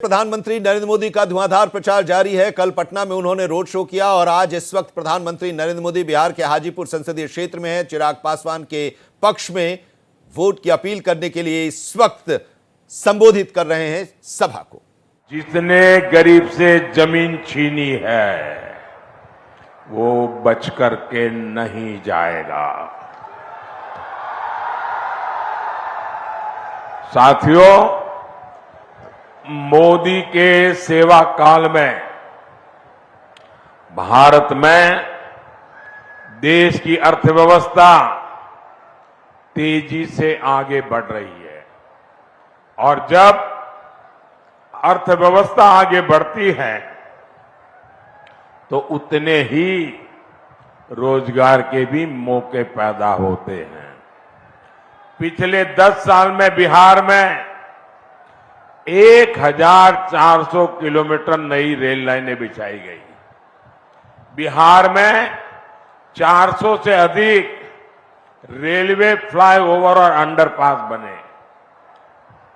प्रधानमंत्री नरेंद्र मोदी का धुआंधार प्रचार जारी है। कल पटना में उन्होंने रोड शो किया और आज इस वक्त प्रधानमंत्री नरेंद्र मोदी बिहार के हाजीपुर संसदीय क्षेत्र में हैं। चिराग पासवान के पक्ष में वोट की अपील करने के लिए इस वक्त संबोधित कर रहे हैं सभा को। जिसने गरीब से जमीन छीनी है वो बच करके नहीं जाएगा। साथियों, मोदी के सेवा काल में भारत में देश की अर्थव्यवस्था तेजी से आगे बढ़ रही है और जब अर्थव्यवस्था आगे बढ़ती है तो उतने ही रोजगार के भी मौके पैदा होते हैं। पिछले 10 साल में बिहार में 1400 किलोमीटर नई रेल लाइनें बिछाई गई। बिहार में 400 से अधिक रेलवे फ्लाईओवर और अंडरपास बने।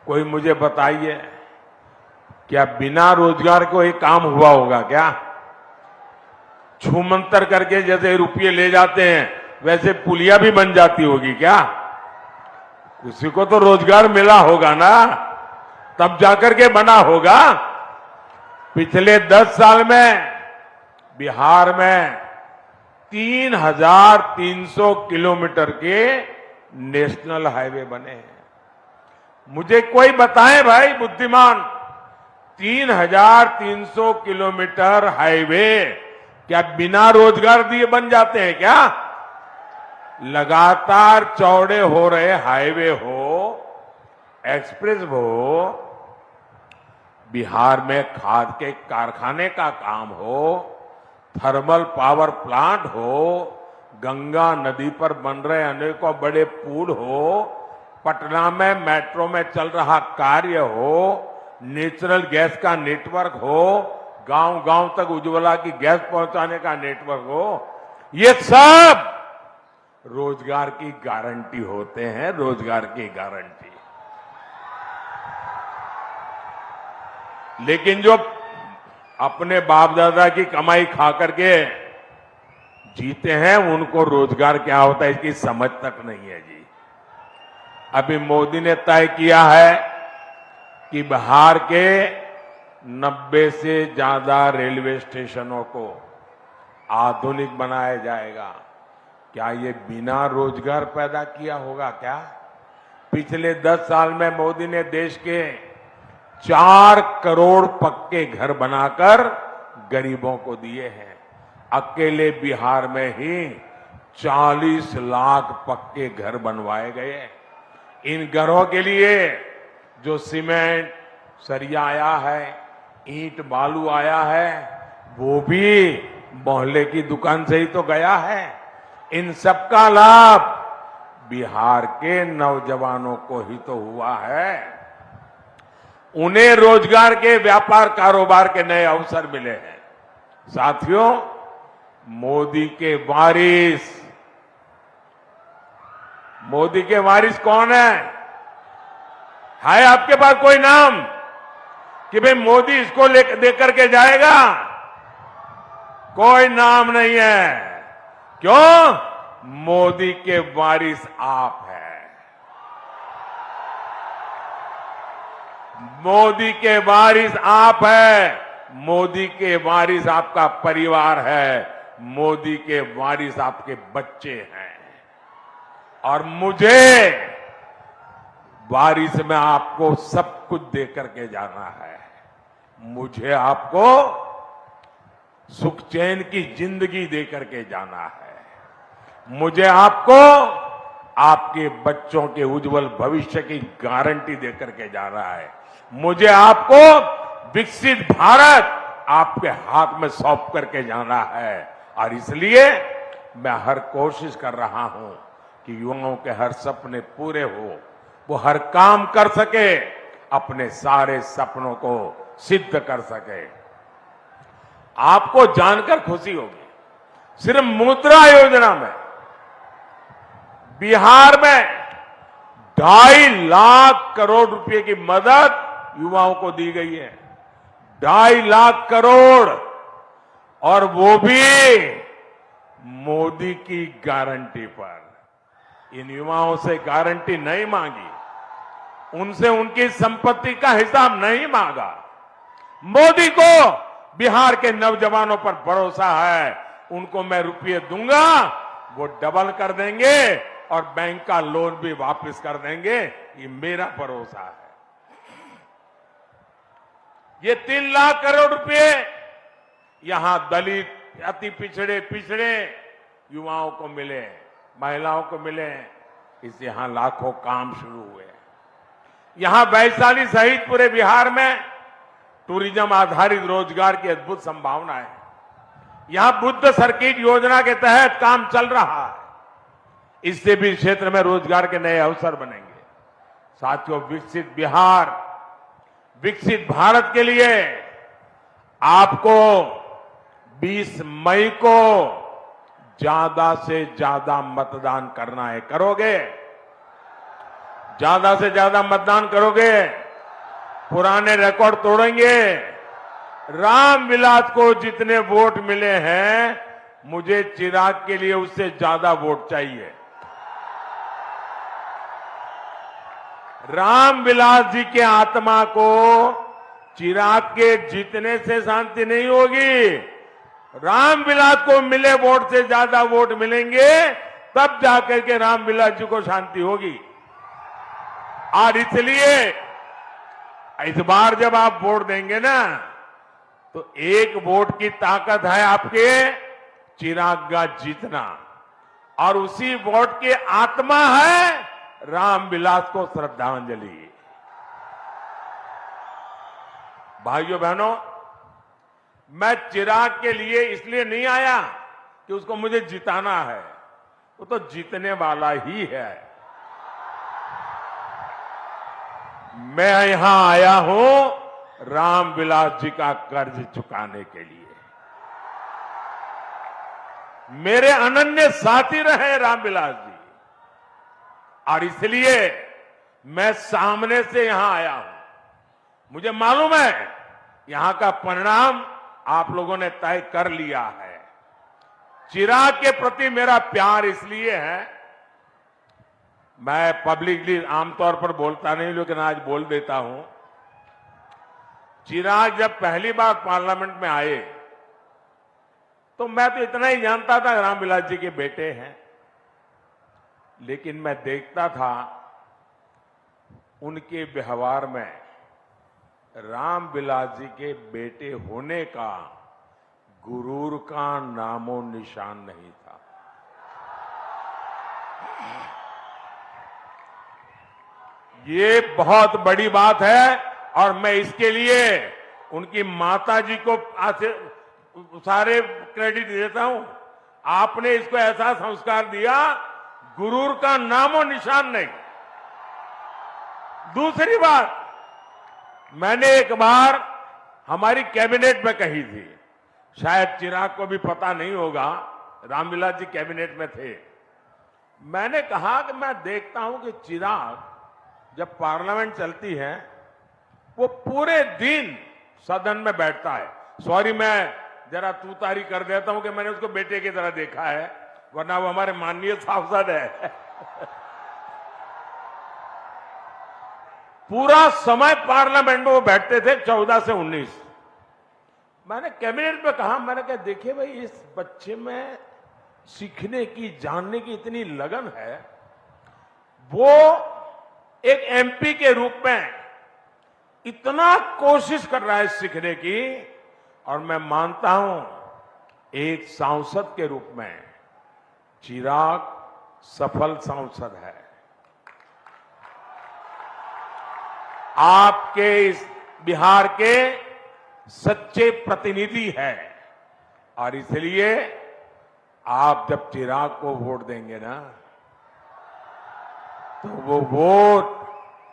कोई मुझे बताइए, क्या बिना रोजगार को एक काम हुआ होगा क्या? छूमंतर करके जैसे रुपये ले जाते हैं वैसे पुलिया भी बन जाती होगी क्या? किसी को तो रोजगार मिला होगा ना, तब जाकर के बना होगा। पिछले 10 साल में बिहार में 3300 किलोमीटर के नेशनल हाईवे बने हैं। मुझे कोई बताए भाई बुद्धिमान, 3300 किलोमीटर हाईवे क्या बिना रोजगार दिए बन जाते हैं क्या? लगातार चौड़े हो रहे हाईवे हो, एक्सप्रेस हो, बिहार में खाद के कारखाने का काम हो, थर्मल पावर प्लांट हो, गंगा नदी पर बन रहे अनेकों बड़े पुल हो, पटना में मेट्रो में चल रहा कार्य हो, नेचुरल गैस का नेटवर्क हो, गांव-गांव तक उज्ज्वला की गैस पहुंचाने का नेटवर्क हो, ये सब रोजगार की गारंटी होते हैं, रोजगार की गारंटी। लेकिन जो अपने बाप दादा की कमाई खा करके जीते हैं उनको रोजगार क्या होता है इसकी समझ तक नहीं है जी। अभी मोदी ने तय किया है कि बिहार के 90 से ज्यादा रेलवे स्टेशनों को आधुनिक बनाया जाएगा। क्या ये बिना रोजगार पैदा किया होगा क्या? पिछले 10 साल में मोदी ने देश के 4 करोड़ पक्के घर बनाकर गरीबों को दिए हैं। अकेले बिहार में ही 40 लाख पक्के घर बनवाए गए। इन घरों के लिए जो सीमेंट सरिया आया है, ईंट बालू आया है, वो भी मोहल्ले की दुकान से ही तो गया है। इन सबका लाभ बिहार के नौजवानों को ही तो हुआ है। उन्हें रोजगार के, व्यापार कारोबार के नए अवसर मिले हैं। साथियों, मोदी के वारिस कौन है आपके पास कोई नाम कि भाई मोदी इसको लेकर के जाएगा? कोई नाम नहीं है। क्यों? मोदी के वारिस आप हैं। मोदी के वारिस आप हैं। मोदी के वारिस आपका परिवार है। मोदी के वारिस आपके बच्चे हैं। और मुझे वारिस में आपको सब कुछ दे करके जाना है। मुझे आपको सुख चैन की जिंदगी दे करके जाना है। मुझे आपको आपके बच्चों के उज्जवल भविष्य की गारंटी दे करके जाना है। मुझे आपको विकसित भारत आपके हाथ में सौंप करके जाना है। और इसलिए मैं हर कोशिश कर रहा हूं कि युवाओं के हर सपने पूरे हो, वो हर काम कर सके, अपने सारे सपनों को सिद्ध कर सके। आपको जानकर खुशी होगी, सिर्फ मुद्रा योजना में बिहार में 2.5 लाख करोड़ रुपए की मदद युवाओं को दी गई है। 2.5 लाख करोड़, और वो भी मोदी की गारंटी पर। इन युवाओं से गारंटी नहीं मांगी, उनसे उनकी संपत्ति का हिसाब नहीं मांगा। मोदी को बिहार के नौजवानों पर भरोसा है, उनको मैं रुपये दूंगा, वो डबल कर देंगे और बैंक का लोन भी वापस कर देंगे, ये मेरा भरोसा है। ये 3 लाख करोड़ रुपए यहां दलित, अति पिछड़े युवाओं को मिले, महिलाओं को मिले, इससे यहां लाखों काम शुरू हुए। यहां वैशाली सहित पूरे बिहार में टूरिज्म आधारित रोजगार की अद्भुत संभावना है। यहां बुद्ध सर्किट योजना के तहत काम चल रहा है, इससे भी क्षेत्र में रोजगार के नए अवसर बनेंगे। साथियों, विकसित बिहार, विकसित भारत के लिए आपको 20 मई को ज्यादा से ज्यादा मतदान करना है। करोगे? ज्यादा से ज्यादा मतदान करोगे? पुराने रिकॉर्ड तोड़ेंगे? रामविलास को जितने वोट मिले हैं, मुझे चिराग के लिए उससे ज्यादा वोट चाहिए। रामविलास जी के आत्मा को चिराग के जीतने से शांति नहीं होगी। रामविलास को मिले वोट से ज्यादा वोट मिलेंगे, तब जाकर के रामविलास जी को शांति होगी। और इसलिए इस बार जब आप वोट देंगे ना, तो एक वोट की ताकत है आपके चिराग का जीतना, और उसी वोट की आत्मा है रामविलास को श्रद्धांजलि। भाइयों बहनों, मैं चिराग के लिए इसलिए नहीं आया कि उसको मुझे जिताना है, वो तो जीतने वाला ही है। मैं यहां आया हूं रामविलास जी का कर्ज चुकाने के लिए। मेरे अनन्य साथी रहे रामविलास जी, और इसलिए मैं सामने से यहां आया हूं। मुझे मालूम है यहां का परिणाम आप लोगों ने तय कर लिया है। चिराग के प्रति मेरा प्यार इसलिए है, मैं पब्लिकली आमतौर पर बोलता नहीं, लेकिन आज बोल देता हूं। चिराग जब पहली बार पार्लियामेंट में आए, तो मैं तो इतना ही जानता था रामविलास जी के बेटे हैं, लेकिन मैं देखता था उनके व्यवहार में रामविलास जी के बेटे होने का गुरूर का नामो निशान नहीं था। ये बहुत बड़ी बात है, और मैं इसके लिए उनकी माता जी को सारे क्रेडिट देता हूं। आपने इसको ऐसा संस्कार दिया, गुरूर का नामो निशान नहीं। दूसरी बात, मैंने एक बार हमारी कैबिनेट में कही थी, शायद चिराग को भी पता नहीं होगा, रामविलास जी कैबिनेट में थे। मैंने कहा कि मैं देखता हूं कि चिराग जब पार्लियामेंट चलती है, वो पूरे दिन सदन में बैठता है। सॉरी, मैं जरा तूतारी कर देता हूं कि मैंने उसको बेटे की तरह देखा है, वरना वो हमारे माननीय सांसद है। पूरा समय पार्लियामेंट में वो बैठते थे, 14 से 19। मैंने कैबिनेट में कहा, मैंने कहा देखिए भाई, इस बच्चे में सीखने की, जानने की इतनी लगन है, वो एक एमपी के रूप में इतना कोशिश कर रहा है सीखने की, और मैं मानता हूं एक सांसद के रूप में चिराग सफल सांसद है। आपके इस बिहार के सच्चे प्रतिनिधि है, और इसलिए आप जब चिराग को वोट देंगे ना, तो वो वोट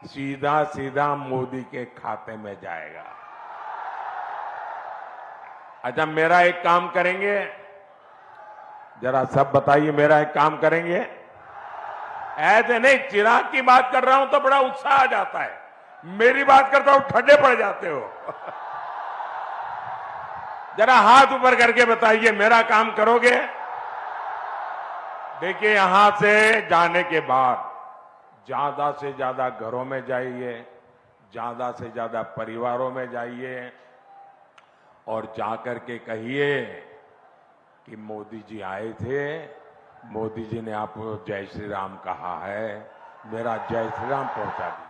सीधा सीधा मोदी के खाते में जाएगा। अच्छा, मेरा एक काम करेंगे, जरा सब बताइए, मेरा एक काम करेंगे? ऐसे नहीं, चिराग की बात कर रहा हूं तो बड़ा उत्साह आ जाता है, मेरी बात करता हूं ठंडे पड़ जाते हो। जरा हाथ ऊपर करके बताइए, मेरा काम करोगे? देखिए, यहां से जाने के बाद ज्यादा से ज्यादा घरों में जाइए, ज्यादा से ज्यादा परिवारों में जाइए और जाकर के कहिए कि मोदी जी आए थे, मोदी जी ने आपको जय श्री राम कहा है, मेरा जय श्री राम पहुंचा दिया।